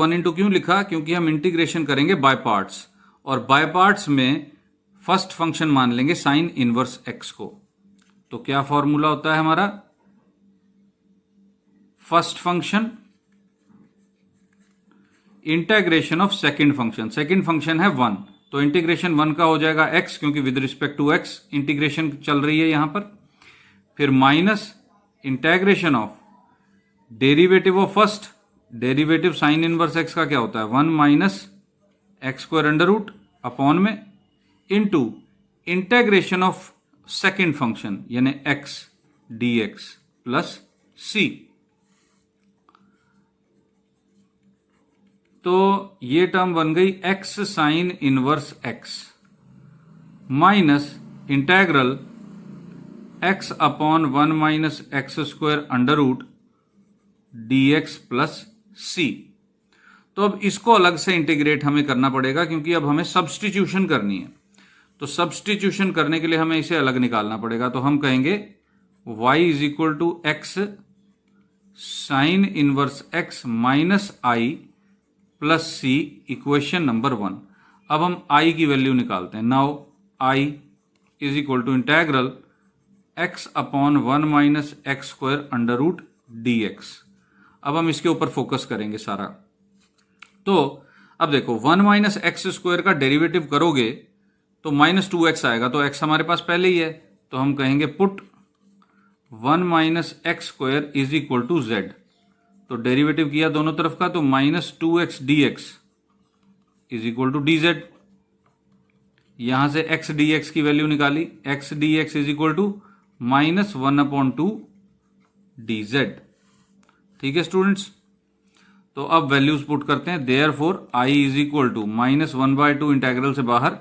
One into क्यों लिखा? क्योंकि हम इंटीग्रेशन करेंगे बाय पार्ट्स, और बाय पार्ट्स में फर्स्ट फंक्शन मान लेंगे साइन इनवर्स एक्स को। तो क्या फॉर्मूला होता है हमारा? First function integration of second function, second function है वन, तो इंटीग्रेशन वन का हो जाएगा एक्स, क्योंकि with respect to x integration चल रही है यहां पर। फिर minus integration of derivative of first, derivative sine inverse x का क्या होता है? One minus x square under root upon में into integration of second function यानी x d x plus c. तो ये टर्म बन गई x sine inverse x minus integral x upon one minus x square under root d x plus c. तो अब इसको अलग से इंटीग्रेट हमें करना पड़ेगा, क्योंकि अब हमें सब्सटीट्यूशन करनी है। तो सब्सटीट्यूशन करने के लिए हमें इसे अलग निकालना पड़ेगा। तो हम कहेंगे y is equal to x sine inverse x minus i plus c, equation number one. अब हम i की वैल्यू निकालते हैं। Now i is equal to integral x upon one minus x square under root d x. अब हम इसके ऊपर focus करेंगे सारा। तो अब देखो, वन माइनस एक्स स्क्वायर का डेरिवेटिव करोगे तो माइनस टू एक्स आएगा, तो x हमारे पास पहले ही है, तो हम कहेंगे put one minus x square is equal to z. तो डेरिवेटिव किया दोनों तरफ का, तो minus two x d x is equal to d z. यहां से एक्स डी एक्स की वैल्यू निकाली, x d x is equal to minus one upon two d z. ठीक है स्टूडेंट्स, तो अब वैल्यूज पुट करते हैं। Therefore i is equal to minus one by two integral से बाहर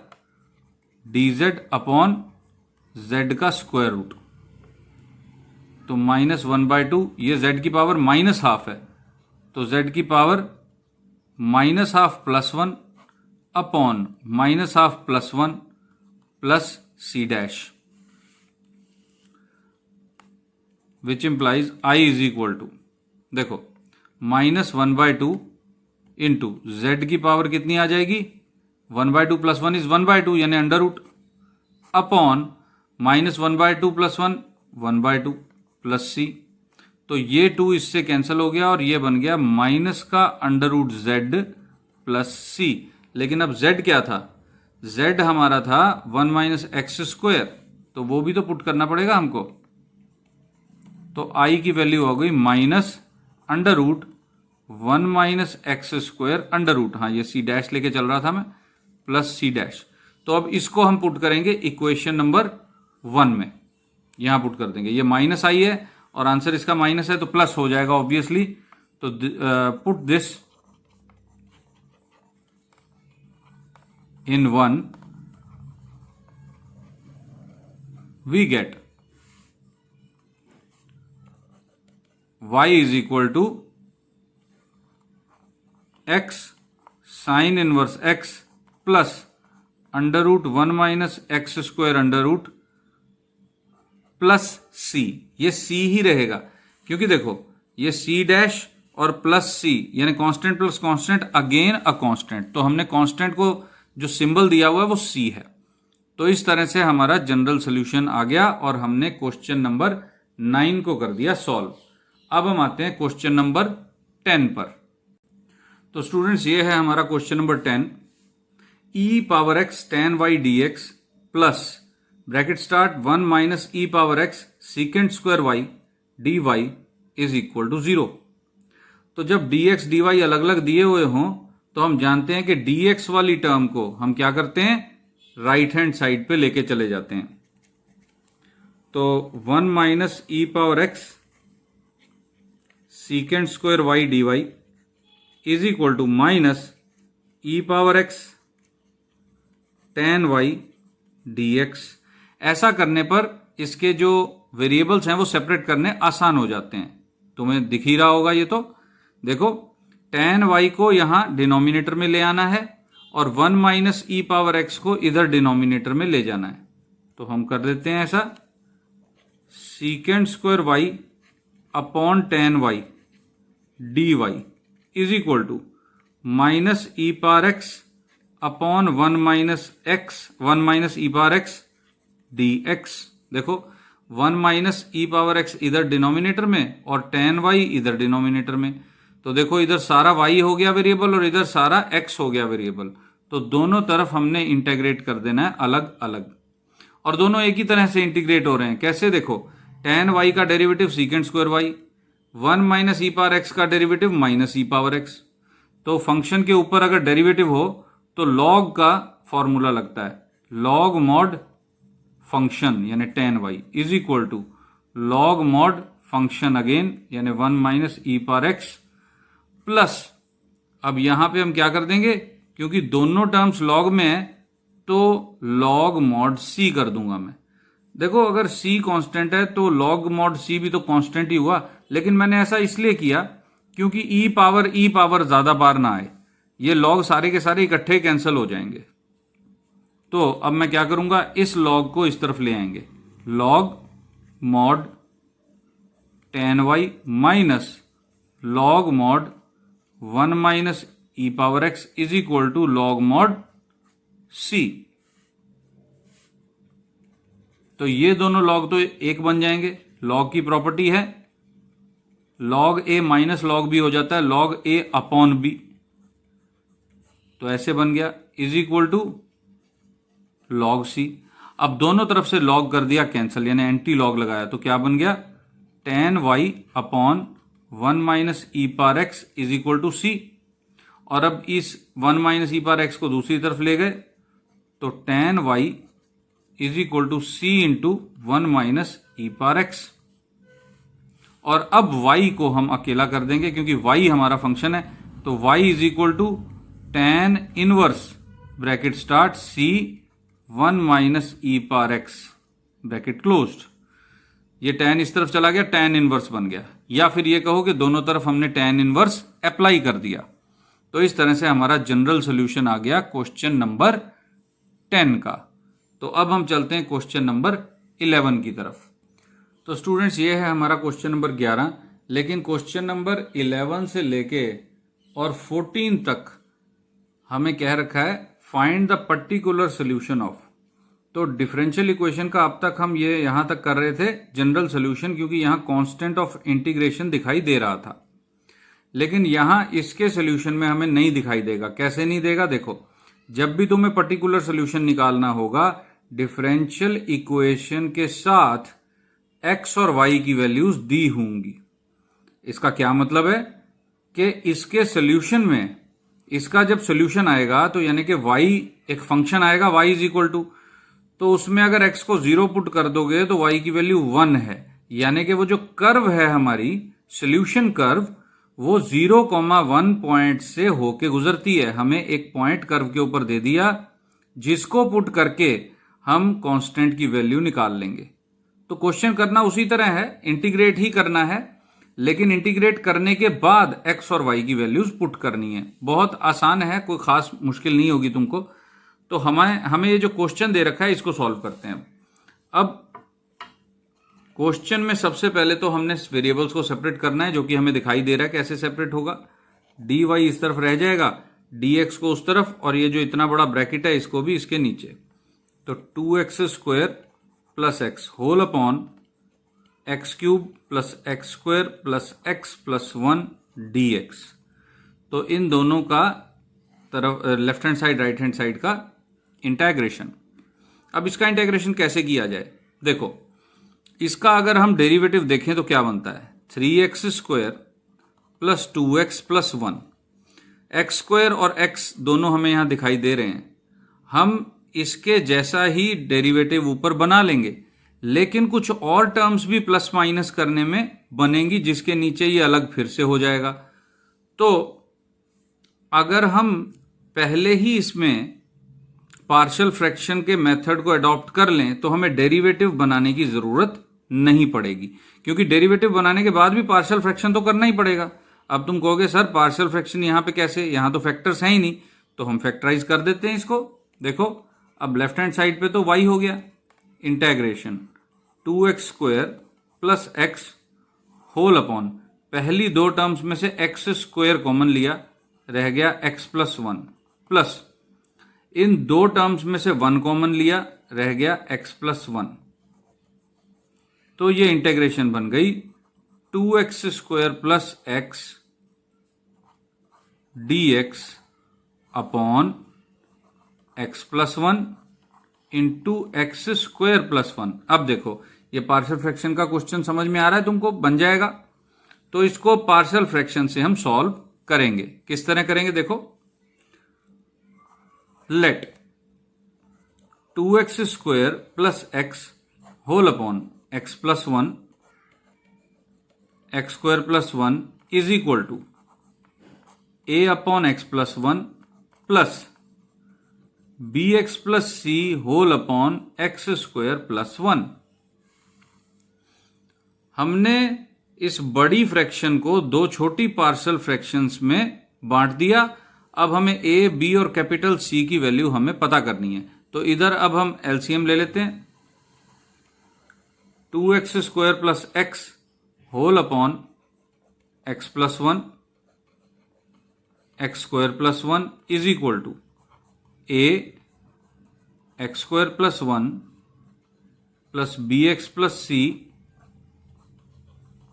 डी जेड अपॉन जेड का स्क्वायर रूट। तो माइनस वन बाय टू, ये जेड की पावर माइनस हाफ है, तो जेड की power minus half plus one upon minus half plus one plus c dash, which implies I is equal to, देखो minus one by two into z की power कितनी आ जाएगी? One by two plus one is one by two यानी under root, upon minus one by two plus one, one by two plus c. तो ये to इससे cancel हो गया और ये बन गया माइनस का अंडर रूट जेड प्लस सी। लेकिन अब जेड क्या था? जेड हमारा था वन माइनस एक्स स्क्वायर, तो वो भी तो पुट करना पड़ेगा हमको। तो आई की वैल्यू हो गई minus under root one minus x square under root, हाँ ये सी डैश लेके चल रहा था मैं, प्लस सी डैश। तो अब इसको हम पुट करेंगे इक्वेशन नंबर वन में, यहां पुट कर देंगे। ये माइनस आई है और आंसर इसका माइनस है, तो प्लस हो जाएगा ऑब्वियसली। तो put this in one, we get y is equal to x sine inverse x plus under root one minus x square under root plus c. ये सी ही रहेगा, क्योंकि देखो ये सी डैश और प्लस सी यानी constant plus constant again a constant, तो हमने constant को जो सिंबल दिया हुआ है वो सी है। तो इस तरह से हमारा जनरल सोल्यूशन आ गया और हमने क्वेश्चन नंबर 9 को कर दिया सॉल्व। अब हम आते हैं क्वेश्चन नंबर 10 पर। तो स्टूडेंट्स ये है हमारा question number 10, e power x tan y d x plus bracket start one minus e power x secant square y d y is equal to 0। तो जब डी एक्स डी वाई अलग अलग दिए हुए हों तो हम जानते हैं कि डी एक्स वाली टर्म को हम क्या करते हैं, राइट हैंड साइड पे लेके चले जाते हैं। तो one minus e power x secant square y d y is equal to minus e power x tan y d x. ऐसा करने पर इसके जो वेरिएबल्स हैं वो सेपरेट करने आसान हो जाते हैं। तुम्हें दिख ही रहा होगा ये, तो देखो टेन वाई को यहां डिनोमिनेटर में ले आना है और one minus e power x को इधर डिनोमिनेटर में ले जाना है। तो हम कर देते हैं ऐसा, secant square y upon tan y d y is equal to minus e power x upon 1 minus e power x d x. देखो 1 माइनस ई पावर एक्स इधर डिनोमिनेटर में और tan y इधर डिनोमिनेटर में। तो देखो इधर सारा y हो गया वेरिएबल और इधर सारा x हो गया वेरिएबल। तो दोनों तरफ हमने इंटीग्रेट कर देना है अलग अलग, और दोनों एक ही तरह से इंटीग्रेट हो रहे हैं। कैसे? देखो tan y का derivative secant square y, 1 minus e power x का derivative minus e power x. तो फंक्शन के ऊपर अगर डेरिवेटिव हो तो log का फॉर्मूला लगता है, log मॉड फंक्शन यानी tan y is equal to log mod function again यानी 1 minus e power x plus, अब यहां पे हम क्या कर देंगे, क्योंकि दोनों टर्म्स log में है तो log मॉड c कर दूंगा मैं। देखो अगर c कांस्टेंट है तो log मॉड c भी तो कांस्टेंट ही हुआ, लेकिन मैंने ऐसा इसलिए किया क्योंकि ई पावर ज्यादा बार ना आए, ये log सारे के सारे इकट्ठे कैंसिल हो जाएंगे। तो अब मैं क्या करूंगा, इस log को इस तरफ ले आएंगे, log mod tan y minus log mod 1 minus e power x is equal to log mod c। तो ये दोनों log तो एक बन जाएंगे, log की प्रॉपर्टी है, log a minus log b हो जाता है log a अपॉन b। तो ऐसे बन गया is equal to log c। अब दोनों तरफ से log कर दिया कैंसिल यानी एंटी log लगाया, तो क्या बन गया tan y upon 1 minus e power x is equal to c। और अब इस 1 माइनस ई पावर एक्स को दूसरी तरफ ले गए तो tan y is equal to c into 1 minus e power x. और अब y को हम अकेला कर देंगे क्योंकि y हमारा फंक्शन है, तो y is equal to tan inverse bracket start c 1 minus e power x bracket closed. ये tan इस तरफ चला गया, tan इनवर्स बन गया, या फिर ये कहो कि दोनों तरफ हमने tan इनवर्स अप्लाई कर दिया। तो इस तरह से हमारा जनरल सॉल्यूशन आ गया क्वेश्चन नंबर 10 का। तो अब हम चलते हैं क्वेश्चन नंबर 11 की तरफ। तो स्टूडेंट्स ये है हमारा क्वेश्चन नंबर 11, लेकिन क्वेश्चन नंबर 11 से लेके और 14 तक हमें कह रखा है find the particular solution of. तो डिफरेंशियल इक्वेशन का अब तक हम ये यहां तक कर रहे थे जनरल सोल्यूशन, क्योंकि यहां कांस्टेंट ऑफ इंटीग्रेशन दिखाई दे रहा था, लेकिन यहां इसके सोल्यूशन में हमें नहीं दिखाई देगा। कैसे नहीं देगा? देखो जब भी तुम्हें पर्टिकुलर सोल्यूशन निकालना होगा, डिफरेंशियल इक्वेशन के साथ x और y की वैल्यूज दी होंगी। इसका क्या मतलब है कि इसके सोल्यूशन में, इसका जब सोल्यूशन आएगा तो यानी कि y एक फंक्शन आएगा y इज इक्वल टू, तो उसमें अगर x को 0 पुट कर दोगे तो y की वैल्यू 1 है, यानी कि वो जो कर्व है हमारी सोल्यूशन कर्व वो 0,1 पॉइंट से होके गुजरती है। हमें एक पॉइंट कर्व के ऊपर दे दिया जिसको पुट करके हम कांस्टेंट की वैल्यू निकाल लेंगे। तो क्वेश्चन करना उसी तरह है, इंटीग्रेट ही करना है, लेकिन इंटीग्रेट करने के बाद x और y की वैल्यूज पुट करनी है। बहुत आसान है, कोई खास मुश्किल नहीं होगी तुमको। तो हमें ये जो क्वेश्चन दे रखा है इसको सॉल्व करते हैं। अब क्वेश्चन में सबसे पहले तो हमने वेरिएबल्स को सेपरेट करना है, जो कि हमें दिखाई दे रहा है कैसे सेपरेट होगा। dy इस तरफ रह जाएगा, dx को उस तरफ, और ये जो इतना बड़ा ब्रैकेट है इसको भी इसके नीचे। तो 2x square plus x whole upon x cube plus x square plus x plus 1 dx। तो इन दोनों का तरफ left hand side right hand side का इंटीग्रेशन। अब इसका इंटीग्रेशन कैसे किया जाए? देखो इसका अगर हम डेरिवेटिव देखें तो क्या बनता है, 3x square plus 2x plus 1। X square और x दोनों हमें यहां दिखाई दे रहे हैं, हम इसके जैसा ही डेरिवेटिव ऊपर बना लेंगे, लेकिन कुछ और टर्म्स भी प्लस माइनस करने में बनेंगी जिसके नीचे ये अलग फिर से हो जाएगा। तो अगर हम पहले ही इसमें पार्शियल फ्रैक्शन के मेथड को अडॉप्ट कर लें तो हमें डेरिवेटिव बनाने की जरूरत नहीं पड़ेगी, क्योंकि डेरिवेटिव बनाने के बाद भी पार्शियल फ्रैक्शन तो करना ही पड़ेगा। अब तुम कहोगे सर पार्शियल फ्रैक्शन यहां पे कैसे, यहां तो फैक्टर्स हैं ही नहीं, तो हम फैक्टराइज कर देते हैं इसको। देखो अब लेफ्ट हैंड साइड पे तो y हो गया, integration 2x square plus x whole upon, पहली दो टर्म्स में से एक्स स्क्वायर कॉमन लिया, रह गया x प्लस 1 प्लस इन दो टर्म्स में से 1 कॉमन लिया, रह गया x प्लस 1। तो ये इंटीग्रेशन बन गई 2x square plus x dx upon x plus 1 into x square plus 1। अब देखो ये पार्शियल फ्रैक्शन का क्वेश्चन समझ में आ रहा है तुमको, बन जाएगा। तो इसको पार्शियल फ्रैक्शन से हम सॉल्व करेंगे। किस तरह करेंगे देखो, let 2x square plus x whole upon x plus 1 x square plus 1 is equal to a upon x plus 1 plus bx plus c whole upon x square plus 1। हमने इस बड़ी फ्रैक्शन को दो छोटी पार्शियल फ्रैक्शंस में बांट दिया। अब हमें a, b और कैपिटल C की वैल्यू हमें पता करनी है। तो इधर अब हम एलसीएम ले लेते हैं। 2x square plus x whole upon x plus 1 x square plus 1 is equal to a x square plus 1 plus bx plus c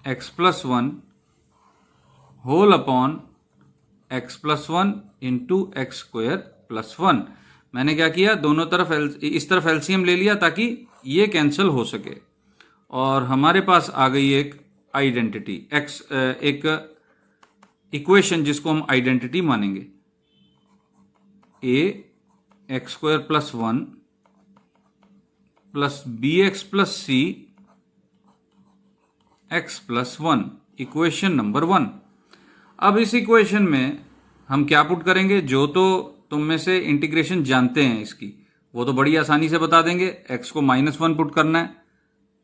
x plus 1 whole upon x plus 1 into x square plus 1। मैंने क्या किया, दोनों तरफ इस तरफ LCM ले लिया ताकि ये कैंसिल हो सके और हमारे पास आ गई एक आइडेंटिटी x, एक इक्वेशन जिसको हम आइडेंटिटी मानेंगे। a x square plus 1 plus bx plus c x plus 1, equation number 1। अब इस इक्वेशन में हम क्या पुट करेंगे, जो तो तुम में से इंटीग्रेशन जानते हैं इसकी वो तो बड़ी आसानी से बता देंगे। x को -1 पुट करना है,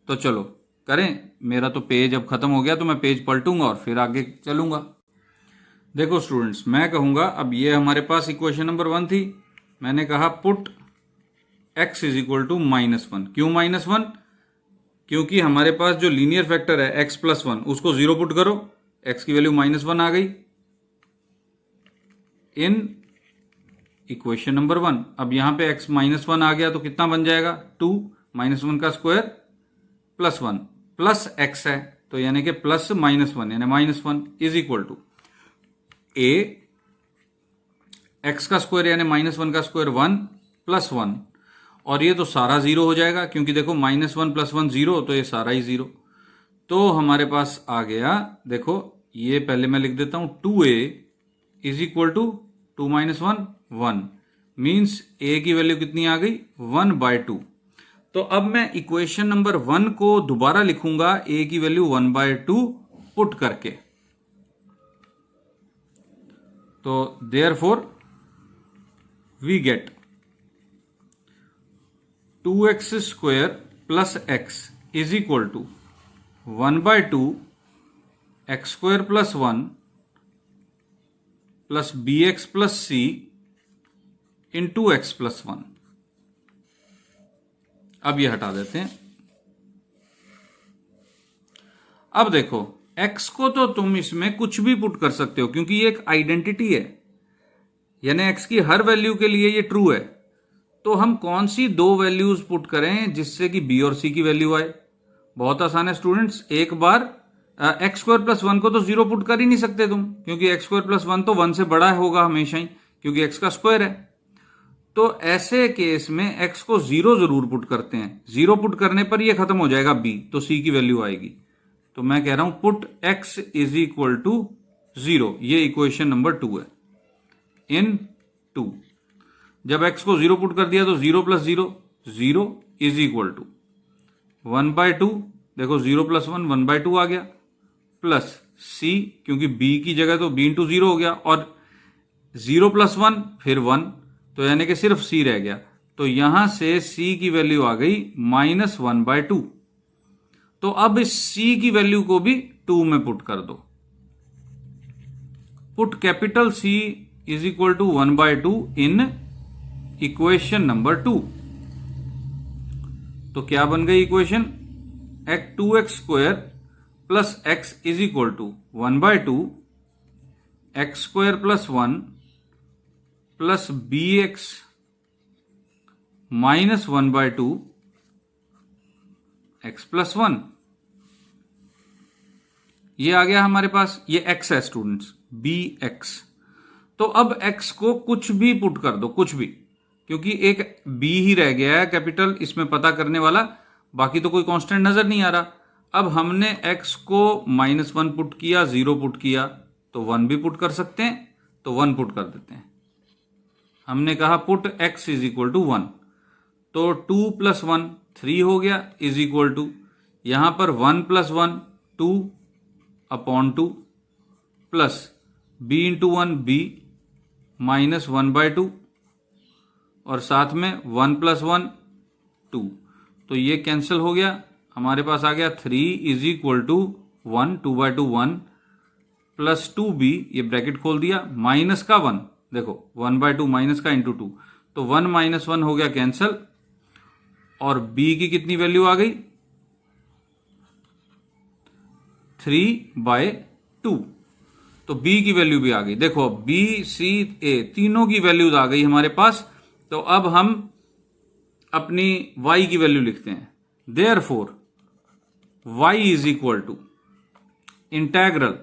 तो चलो करें। मेरा तो पेज अब खत्म हो गया तो मैं पेज पलटूंगा और फिर आगे चलूंगा। देखो स्टूडेंट्स, मैं कहूंगा अब ये हमारे पास इक्वेशन नंबर 1 थी। मैंने कहा put x is equal to -1। क्यों -1? क्योंकि हमारे पास जो लीनियर फैक्टर है x प्लस 1 उसको 0 पुट करो, x की वैल्यू -1 आ गई इन इक्वेशन नंबर 1। अब यहां पे x -1 आ गया तो कितना बन जाएगा, 2 -1 का स्क्वायर प्लस 1 प्लस x है तो यानी कि प्लस -1 यानी -1 is equal to a x का स्क्वायर यानी -1 का स्क्वायर 1 प्लस 1 और ये तो सारा 0 हो जाएगा क्योंकि देखो -1 प्लस 1 0 तो ये सारा ही 0। तो हमारे पास आ गया, देखो ये पहले मैं लिख देता हूं 2a is equal to 2 - 1 1 means a की वैल्यू कितनी आ गई 1/2। तो अब मैं इक्वेशन नंबर 1 को दोबारा लिखूंगा a की वैल्यू 1/2 पुट करके। तो therefore we get 2x square plus x is equal to 1/2 x square plus 1 plus bx plus c into x plus 1। अब ये हटा देते हैं। अब देखो x को तो तुम इसमें कुछ भी पुट कर सकते हो क्योंकि ये एक आइडेंटिटी है, यानी x की हर वैल्यू के लिए ये ट्रू है। तो हम कौन सी दो वैल्यूज पुट करें जिससे कि b और c की वैल्यू आए? बहुत आसान है स्टूडेंट्स। एक बार एक्स स्क्वायर प्लस 1 को तो 0 पुट कर ही नहीं सकते तुम, क्योंकि एक्स स्क्वायर प्लस 1 तो 1 से बड़ा होगा हमेशा ही, क्योंकि x का स्क्वायर है। तो ऐसे केस में x को 0 जरूर पुट करते हैं। 0 पुट करने पर ये खत्म हो जाएगा b, तो c की वैल्यू आएगी। तो मैं कह रहा हूं put x is equal to 0। ये इक्वेशन नंबर 2 है इन 2। जब x को 0 पुट कर दिया तो 0 प्लस 0 0 इज इक्वल टू 1/2। देखो 0 प्लस 1 1/2 आ गया, प्लस c क्योंकि b की जगह तो b इंटू 0 हो गया, और 0 प्लस 1 फिर 1 तो यानी कि सिर्फ c रह गया। तो यहां से c की वैल्यू आ गई -1/2। तो अब इस c की वैल्यू को भी 2 में पुट कर दो। Put capital C is equal to 1/2 in equation number 2। तो क्या बन गई equation? 2x square plus x is equal to 1/2 x square plus 1 plus b x minus 1/2 x plus 1, ये आ गया हमारे पास, ये एक्स है स्टूडेंट्स, बी एक्स। तो अब एक्स को कुछ भी पुट कर दो, कुछ भी, क्योंकि एक बी ही रह गया है कैपिटल इसमें पता करने वाला, बाकी तो कोई कांस्टेंट नजर नहीं आ रहा। अब हमने एक्स को -1 पुट किया, 0 पुट किया, तो 1 भी पुट कर सकते हैं, तो 1 पुट कर देते हैं। हमने कहा put x is equal to 1, तो 2 + 1 3 हो गया, इज इक्वल टू यहां पर 1 + 1 2/2 प्लस b × 1 b माइनस 1/2 और साथ में 1 + 1 2, तो ये कैंसिल हो गया, हमारे पास आ गया 3 is equal to 1 2/2 1 plus 2b, ये ब्रैकेट खोल दिया, माइनस का 1, देखो 1/2 माइनस का इंटू 2, तो 1 - 1 हो गया कैंसिल, और b की कितनी वैल्यू आ गई 3/2, तो b की वैल्यू भी आ गई। देखो b c a तीनों की वैल्यूज आ गई हमारे पास। तो अब हम अपनी y की वैल्यू लिखते हैं। Therefore y is equal to integral,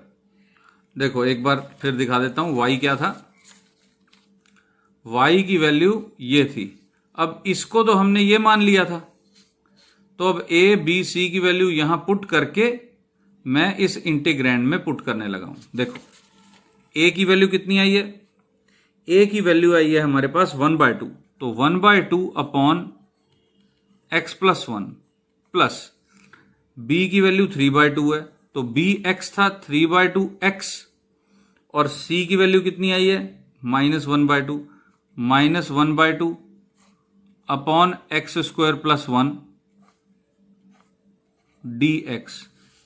देखो एक बार फिर दिखा देता हूं y क्या था, y की वैल्यू ये थी। अब इसको तो हमने ये मान लिया था, तो अब a b c की वैल्यू यहां पुट करके मैं इस इंटीग्रैंड में पुट करने लगा हूं। देखो a की वैल्यू कितनी आई है, a की वैल्यू आई है हमारे पास 1/2, तो 1/2 अपॉन x + 1 प्लस b की वैल्यू 3/2 है, तो b x था 3/2 x, और c की वैल्यू कितनी आई है -1/2 -1/2 अपॉन x² + 1 dx।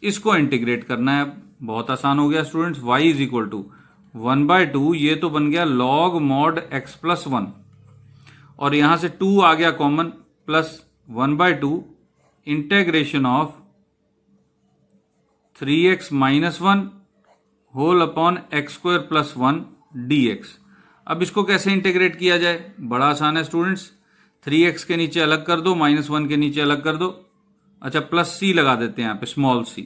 इसको इंटीग्रेट करना है, बहुत आसान हो गया students. y is equal to 1/2, ये तो बन गया log mod x + 1, और यहां से 2 आ गया common, plus 1/2 integration of 3x - 1 whole upon x² + 1 dx। अब इसको कैसे इंटीग्रेट किया जाए, बड़ा आसान है स्टूडेंट्स, 3x के नीचे अलग कर दो, -1 के नीचे अलग कर दो, अच्छा प्लस c लगा देते हैं यहां पे, small c।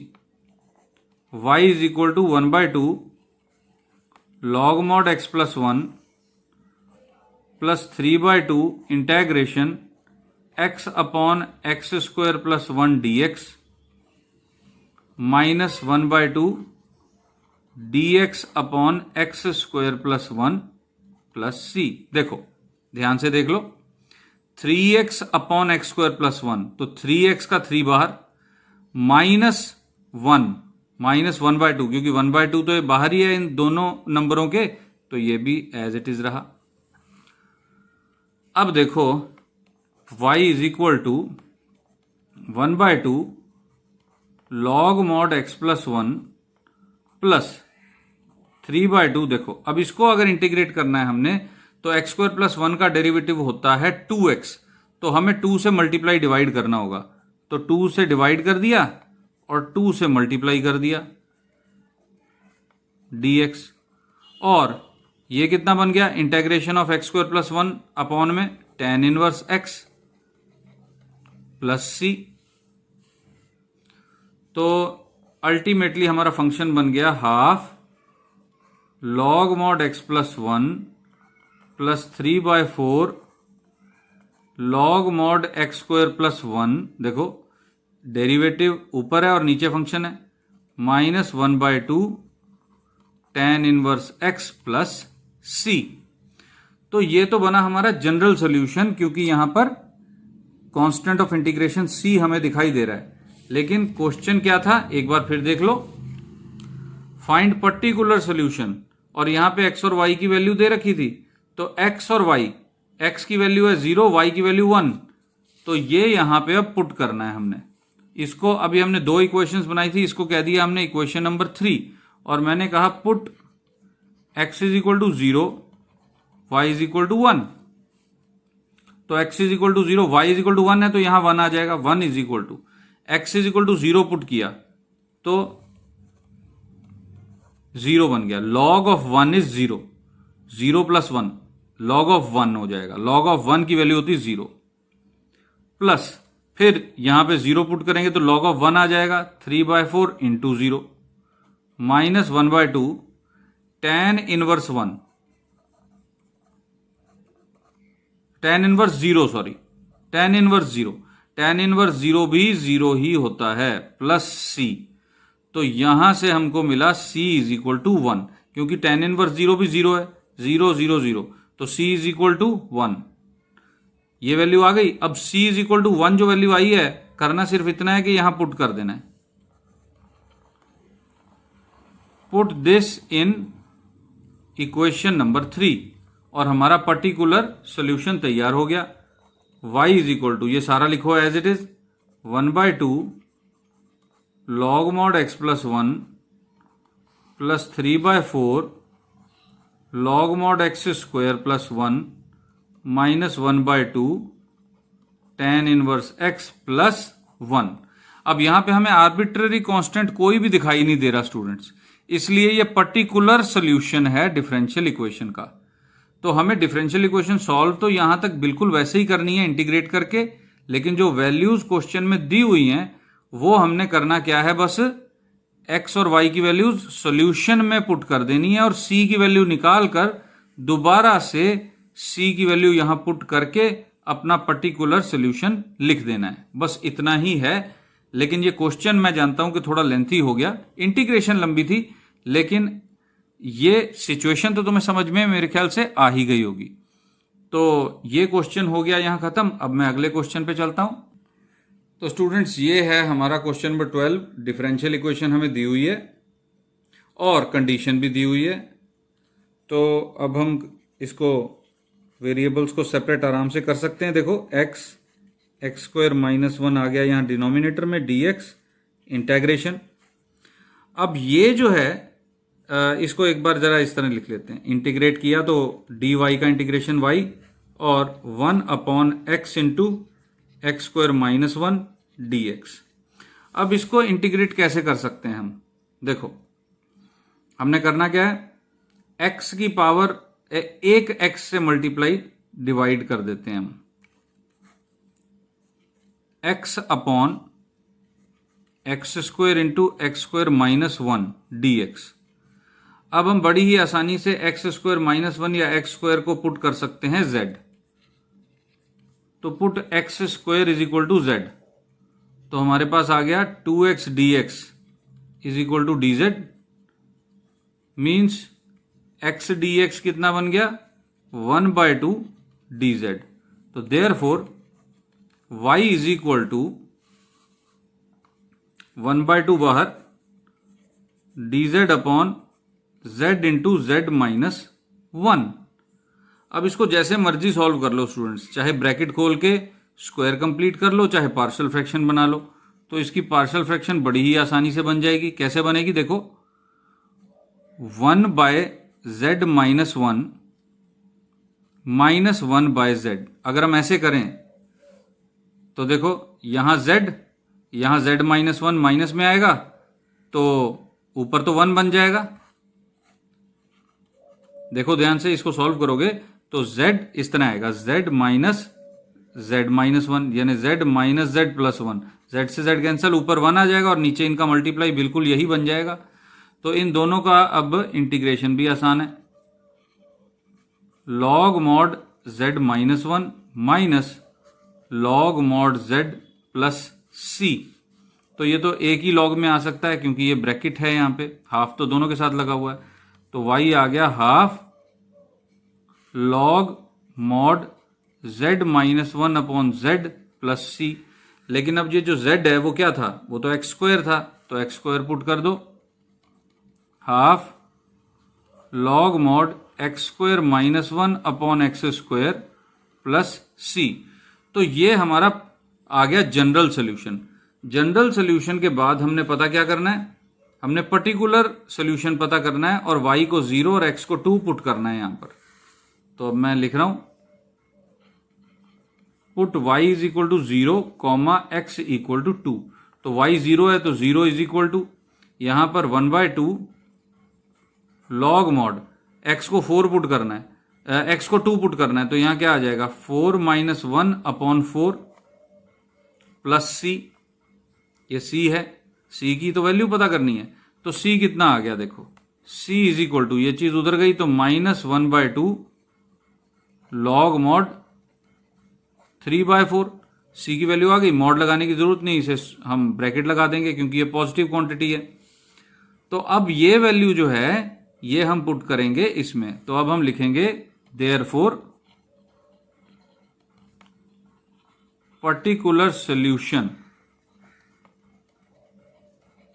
y is equal to 1/2 log mod x + 1 plus 3/2 integration x upon x² + 1 dx minus 1/2 dx upon x² + 1 plus c। देखो ध्यान से देख लो, 3x अपॉन x² + 1, तो 3x का 3 बाहर, -1 -1/2, क्योंकि 1/2 तो ये बाहर ही है इन दोनों नंबरों के, तो ये भी एज इट इज रहा। अब देखो y is equal to 1/2 log mod x + 1 plus 3/2, देखो अब इसको अगर इंटीग्रेट करना है हमने, तो x² + 1 का डेरिवेटिव होता है 2x, तो हमें 2 से मल्टीप्लाई डिवाइड करना होगा, तो 2 से डिवाइड कर दिया और 2 से मल्टीप्लाई कर दिया dx, और ये कितना बन गया, इंटेग्रेशन ऑफ x² + 1 अपॉन में tan inverse x plus c। तो अल्टीमेटली हमारा फंक्शन बन गया half log mod x + 1 plus 3/4 log mod x² + 1, देखो डेरिवेटिव ऊपर है और नीचे फंक्शन है, -1/2 tan inverse x plus c। तो ये तो बना हमारा जनरल सॉल्यूशन, क्योंकि यहां पर कांस्टेंट ऑफ इंटीग्रेशन c हमें दिखाई दे रहा है। लेकिन क्वेश्चन क्या था, एक बार फिर देख लो, फाइंड पर्टिकुलर सॉल्यूशन, और यहां पे x और y की वैल्यू दे रखी थी, तो x और y, x की वैल्यू है 0, y की वैल्यू 1, तो ये यहां पे अब पुट करना है हमने इसको। अभी हमने 2 इक्वेशंस बनाई थी, इसको कह दिया हमने इक्वेशन नंबर 3, और मैंने कहा put x is equal to 0, y is equal to 1, तो x is equal to 0, y is equal to 1 है, तो यहां 1 आ जाएगा, 1 is equal to x is equal to 0 put किया, तो 0 बन गया, log of 1 is 0, 0 plus 1 log of 1 हो जाएगा, log ऑफ 1 की वैल्यू होती है 0, प्लस फिर यहां पे 0 पुट करेंगे तो log ऑफ 1 आ जाएगा 3/4 into 0 minus 1/2 tan inverse 1, tan inverse 0 sorry, tan inverse 0, tan inverse 0 भी 0 ही होता है, प्लस c, तो यहां से हमको मिला c इज इक्वल टू 1, क्योंकि tan इनवर्स 0 भी 0 है, 0 0 0, तो c इज इक्वल टू 1, ये वैल्यू आ गई। अब c इज इक्वल टू 1 जो वैल्यू आई है, करना सिर्फ इतना है कि यहां पुट कर देना है, put this in equation number 3 और हमारा पर्टिकुलर सोल्यूशन तैयार हो गया। y इज इक्वल टू, ये सारा लिखो as it is, 1/2 log mod x plus 1 plus 3/4 log mod x square plus 1 minus 1/2 tan inverse x plus 1। अब यहां पे हमें आर्बिट्ररी कांस्टेंट कोई भी दिखाई नहीं दे रहा स्टूडेंट्स, इसलिए ये पर्टिकुलर सोल्यूशन है डिफरेंशियल इक्वेशन का। तो हमें डिफरेंशियल इक्वेशन सॉल्व तो यहां तक बिल्कुल वैसे ही करनी है इंटीग्रेट करके, लेकिन जो वैल्यूज क्वेश्चन में दी हुई हैं वो हमने करना क्या है, बस x और y की वैल्यूज सॉल्यूशन में पुट कर देनी है और c की वैल्यू निकाल कर दोबारा से c की वैल्यू यहां पुट करके अपना पर्टिकुलर सॉल्यूशन लिख देना है, बस इतना ही है। लेकिन ये क्वेश्चन मैं जानता हूं कि थोड़ा लेंथी हो गया, इंटीग्रेशन लंबी थी, लेकिन ये सिचुएशन तो तुम्हें समझ में मेरे ख्याल से आ ही गई होगी। तो ये क्वेश्चन हो गया यहां खत्म। अब मैं अगले क्वेश्चन पे चलता हूं। तो स्टूडेंट्स ये है हमारा क्वेश्चन नंबर 12, डिफरेंशियल इक्वेशन हमें दी हुई है और कंडीशन भी दी हुई है। तो अब हम इसको वेरिएबल्स को सेपरेट आराम से कर सकते हैं। देखो x स्क्वायर माइनस 1 आ गया यहाँ डिनोमिनेटर में, dx इंटेग्रेशन। अब ये जो है इसको एक बार जरा इस तरह लिख लेते हैं, इंटीग्रेट किया तो dy का इंटीग्रेशन y और 1/x into x square minus 1 dx। अब इसको इंटीग्रेट कैसे कर सकते हैं हम, देखो हमने करना क्या है, x की पावर एक x से मल्टीप्लाई डिवाइड कर देते हैं हम, x upon x square into x square minus 1 dx। अब हम बड़ी ही आसानी से एक्स स्क्वायर माइनस 1 या एक्स स्क्वायर को पुट कर सकते हैं z, तो put x square is equal to z, तो हमारे पास आ गया 2x dx is equal to dz, means x dx कितना बन गया 1/2 dz। तो therefore y is equal to 1/2 बाहर dz upon z into z minus 1। अब इसको जैसे मर्जी सॉल्व कर लो स्टूडेंट्स, चाहे ब्रैकेट खोल के स्क्वायर कंप्लीट कर लो, चाहे पार्शियल फ्रैक्शन बना लो। तो इसकी पार्शियल फ्रैक्शन बड़ी ही आसानी से बन जाएगी। कैसे बनेगी देखो, 1/z माइनस 1 माइनस 1/z। अगर हम ऐसे करें तो देखो यहां z माइनस 1 माइनस में आएगा तो ऊपर तो 1 बन जाएगा। देखो ध्यान से इसको सॉल्व करोगे तो z इस तरह आएगा, z माइनस 1 यानी z minus z plus 1, z से z कैंसिल, ऊपर 1 आ जाएगा और नीचे इनका मल्टीप्लाई बिल्कुल यही बन जाएगा। तो इन दोनों का अब इंटीग्रेशन भी आसान है, log mod z minus 1 minus log mod z plus c। तो ये तो एक ही log में आ सकता है क्योंकि ये ब्रैकेट है, यहाँ पे हाफ तो दोनों के साथ लगा हुआ है, तो y आ गया half log mod z minus 1 upon z plus c। लेकिन अब ये जो z है वो क्या था, वो तो एक्स स्क्वायर था, तो एक्स स्क्वायर पुट कर दो, half log mod x square minus 1 upon x square plus c। तो ये हमारा आ गया जनरल सोल्यूशन। जनरल सोल्यूशन के बाद हमने पता क्या करना है, हमने पर्टिकुलर सोल्यूशन पता करना है और y को 0 और x को 2 पुट करना है यहां पर। तो अब मैं लिख रहा हूं, put y is equal to 0 comma x equal to 2। तो y 0 है तो 0 इज इक्वल टू यहां पर 1/2 लॉग मॉड x को 4 पुट करना है, x को 2 पुट करना है, तो यहां क्या आ जाएगा 4 माइनस 1 अपॉन 4 प्लस c, ये c है, c की तो वैल्यू पता करनी है, तो c कितना आ गया देखो, c इज इक्वल टू, ये चीज उधर गई तो -1/2 लॉग मॉड 3/4, c की वैल्यू आ गई, मॉड लगाने की जरूरत नहीं, इसे हम ब्रैकेट लगा देंगे क्योंकि ये पॉजिटिव क्वांटिटी है। तो अब ये वैल्यू जो है ये हम पुट करेंगे इसमें, तो अब हम लिखेंगे therefore particular solution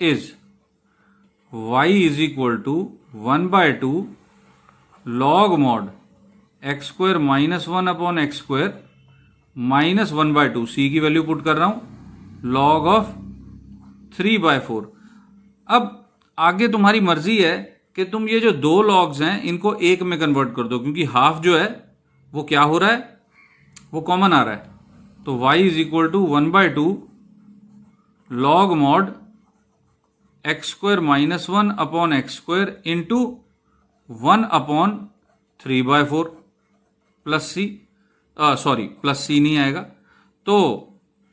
is y is equal to 1/2 log mod x² minus 1 upon x² minus 1/2, c की वैल्यू पुट कर रहा हूं, लॉग ऑफ 3/4। अब आगे तुम्हारी मर्जी है कि तुम ये जो दो लॉग्स हैं इनको एक में कन्वर्ट कर दो, क्योंकि हाफ जो है वो क्या हो रहा है, वो कॉमन आ रहा है, तो y is equal to 1/2 log mod x² minus 1 upon x² into 1 upon 3/4 plus c, sorry plus c नहीं आएगा, तो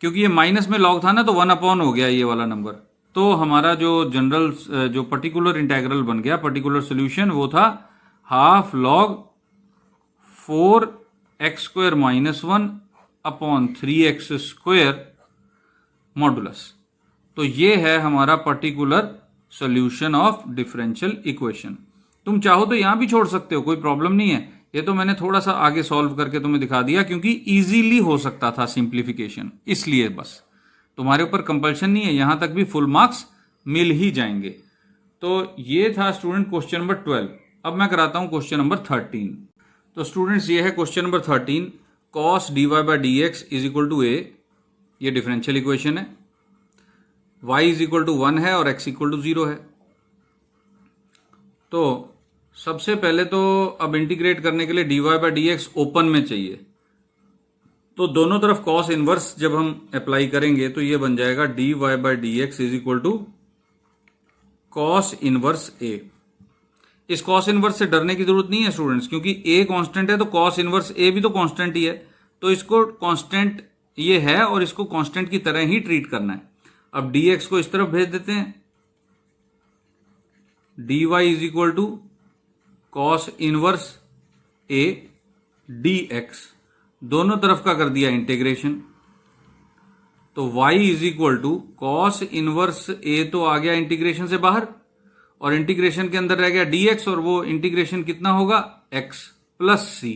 क्योंकि ये माइनस में लॉग था ना तो 1 अपॉन हो गया ये वाला नंबर, तो हमारा जो जनरल जो पर्टिकुलर इंटेग्रल बन गया, पर्टिकुलर सोल्यूशन, वो था half log 4x² minus 1 upon 3x² modulus. तो ये है हमारा particular solution of differential equation. तुम चाहो तो यहां भी छोड़ सकते हो, कोई प्रॉब्लम नहीं है, ये तो मैंने थोड़ा सा आगे सॉल्व करके तुम्हें दिखा दिया क्योंकि इजीली हो सकता था सिंप्लीफिकेशन, इसलिए बस तुम्हारे ऊपर कंपल्शन नहीं है, यहां तक भी फुल मार्क्स मिल ही जाएंगे। तो ये था स्टूडेंट क्वेश्चन नंबर 12। अब मैं कराता हूं क्वेश्चन नंबर 13। तो स्टूडेंट्स ये है question number 13, cos dy/dx is equal to a, ये डिफरेंशियल इक्वेशन है, y इज इक्वल टू 1 है और x इक्वल टू 0 है। तो सबसे पहले तो अब इंटीग्रेट करने के लिए dy/dx ओपन में चाहिए, तो दोनों तरफ cos इनवर्स जब हम अप्लाई करेंगे तो ये बन जाएगा dy/dx is equal to cos inverse a। इस cos इनवर्स से डरने की जरूरत नहीं है स्टूडेंट्स, क्योंकि a कांस्टेंट है तो cos इनवर्स a भी तो कांस्टेंट ही है, तो इसको कांस्टेंट ये है और इसको कांस्टेंट की तरह ही ट्रीट करना है। अब dx को इस तरफ भेज देते हैं, dy is equal to cos inverse a dx, दोनों तरफ का कर दिया इंटीग्रेशन, तो y is equal to cos inverse a तो आ गया इंटीग्रेशन से बाहर और इंटीग्रेशन के अंदर रह गया dx, और वो इंटीग्रेशन कितना होगा x प्लस c।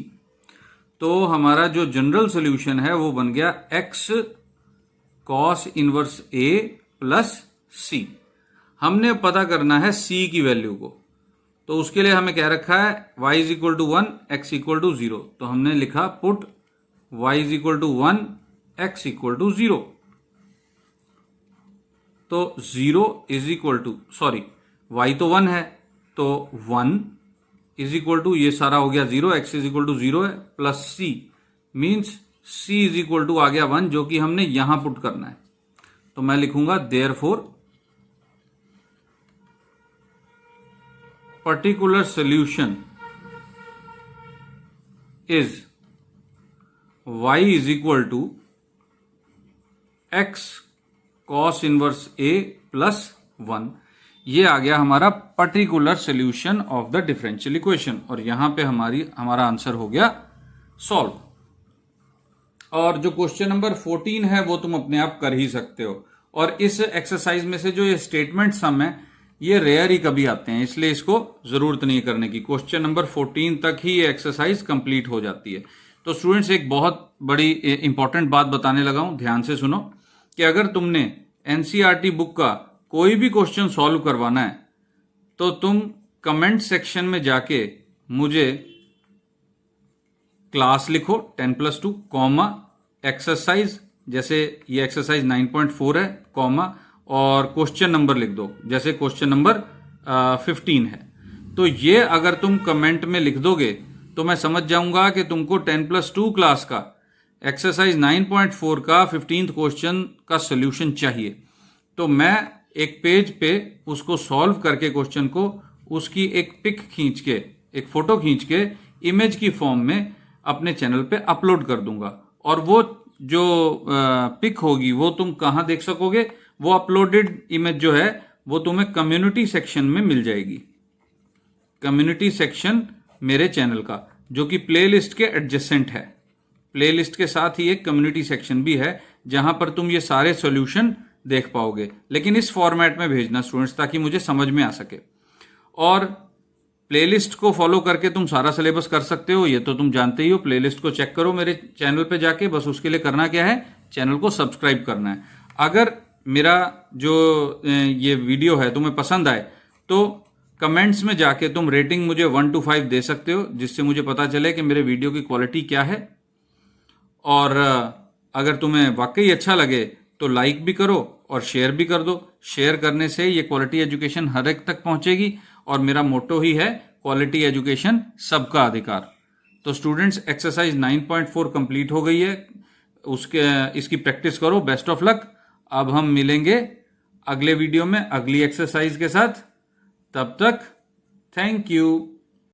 तो हमारा जो जनरल सॉल्यूशन है वो बन गया x cos inverse a plus c। हमने पता करना है c की वैल्यू को, तो उसके लिए हमें क्या रखा है, y is equal to 1 x equal to 0, तो हमने लिखा put y is equal to 1 x equal to 0। तो 0 is equal to, sorry y तो 1 है तो 1 इज इक्वल टू, ये सारा हो गया 0, x इज इक्वल टू 0 है plus c, means c is equal to आ गया 1, जो कि हमने यहां पुट करना है। तो मैं लिखूंगा therefore particular solution is y is equal to x cos inverse a plus 1। ये आ गया हमारा particular solution of the differential equation, और यहां पे हमारा आंसर हो गया सॉल्व। और जो क्वेश्चन नंबर 14 है वो तुम अपने आप कर ही सकते हो, और इस एक्सरसाइज में से जो ये स्टेटमेंट सम है ये रेयर ही कभी आते हैं, इसलिए इसको जरूरत नहीं करने की। क्वेश्चन नंबर 14 तक ही ये एक्सरसाइज कंप्लीट हो जाती है। तो स्टूडेंट्स एक बहुत बड़ी इंपॉर्टेंट बात बताने लगा हूं, ध्यान से सुनो, कि अगर तुमने एनसीईआरटी बुक का कोई भी क्वेश्चन सॉल्व करवाना है तो तुम कमेंट सेक्शन में जाके मुझे क्लास लिखो 10+2 कॉमा एक्सरसाइज, जैसे ये एक्सरसाइज 9.4 है, कॉमा और क्वेश्चन नंबर लिख दो, जैसे क्वेश्चन नंबर 15 है। तो ये अगर तुम कमेंट में लिख दोगे तो मैं समझ जाऊंगा कि तुमको 10+2 क्लास का एक्सरसाइज 9.4 का 15th क्वेश्चन का सोल्यूशन चाहिए। तो मैं एक पेज पे उसको सॉल्व करके क्वेश्चन को उसकी एक पिक खींच के, एक फोटो खींच के इमेज की फॉर्म में अपने चैनल पे अपलोड कर दूंगा। और वो जो पिक होगी वो तुम कहाँ देख सकोगे? वो अपलोडेड इमेज जो है वो तुम्हें कम्युनिटी सेक्शन में मिल जाएगी। कम्युनिटी सेक्शन मेरे चैनल का, जो कि प्लेलिस्ट के एडजेसेंट है। प्लेलिस्ट के साथ ही एक कम्युनिटी सेक्शन भी है जहां पर तुम ये सारे सॉल्यूशन देख पाओगे, लेकिन इस फॉर्मेट में भेजना स्टूडेंट्स, ताकि मुझे समझ में आ सके। और प्लेलिस्ट को फॉलो करके तुम सारा सिलेबस कर सकते हो, ये तो तुम जानते ही हो। प्लेलिस्ट को चेक करो मेरे चैनल पे जाके, बस उसके लिए करना क्या है, चैनल को सब्सक्राइब करना है। अगर मेरा जो ये वीडियो है तुम्हें पसंद आए तो कमेंट्स में जाके तुम रेटिंग मुझे 1 to 5 दे सकते हो, जिससे मुझे पता चले कि मेरे वीडियो की क्वालिटी क्या है। और अगर तुम्हें वाकई अच्छा लगे तो लाइक भी करो और शेयर भी कर दो। शेयर करने से ये क्वालिटी एजुकेशन हर एक तक पहुंचेगी, और मेरा मोटो ही है क्वालिटी एजुकेशन सबका अधिकार। तो स्टूडेंट्स, एक्सरसाइज 9.4 कंप्लीट हो गई है, इसकी प्रैक्टिस करो। Best of luck. अब हम मिलेंगे अगले वीडियो में अगली एक्सरसाइज के साथ। तब तक थैंक यू।